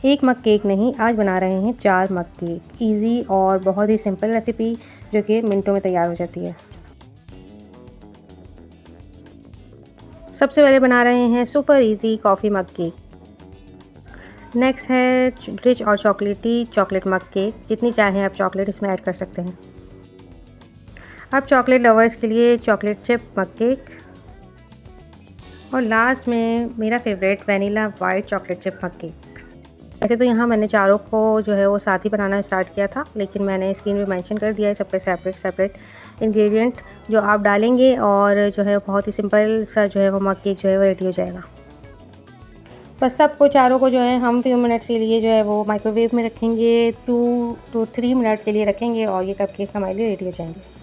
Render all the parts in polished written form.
एक मग केक नहीं, आज बना रहे हैं 4 मग केक। ईज़ी और बहुत ही सिंपल रेसिपी जो कि मिनटों में तैयार हो जाती है। सबसे पहले बना रहे हैं super easy coffee mug cake. Next है रिच और चॉकलेटी चॉकलेट मग केक। जितनी चाहें आप चॉकलेट इसमें ऐड कर सकते हैं। अब चॉकलेट लवर्स के लिए चॉकलेट चिप मग केक। और लास्ट में मेरा favourite vanilla white chocolate chip mug cake. वैसे तो यहाँ मैंने चारों को जो है वो साथ ही बनाना स्टार्ट किया था, लेकिन मैंने स्क्रीन पे मेंशन कर दिया है सब पे सेपरेट इंग्रेडिएंट जो आप डालेंगे, और जो है बहुत ही सिंपल सा जो है वो मग केक जो है वो रेडी हो जाएगा। बस सबको चारों को जो है हम फ्यू मिनट्स के लिए जो है वो माइक्रोवेव में रखेंगे, 2 to 3 मिनट के लिए रखेंगे और ये कप केक हमारे लिए रेडी हो जाएंगे।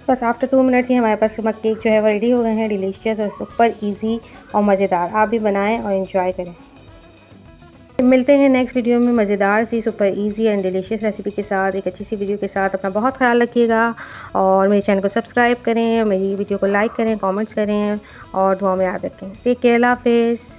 बस आफ्टर 2 मिनट्स ही हमारे पास मग केक जो है वो रेडी हो गए हैं। डिलीशियस और सुपर इजी और मज़ेदार। आप भी बनाएं और एंजॉय करें। मिलते हैं नेक्स्ट वीडियो में मज़ेदार सी super easy and delicious recipe के साथ, एक अच्छी सी वीडियो के साथ। अपना बहुत ख्याल रखिएगा और मेरे चैनल को सब्सक्राइब करें, मेरी वीडियो को लाइक करें, कमेंट्स करें और दुआ में याद रखें। टेक केयर, अल्लाह हाफिज़।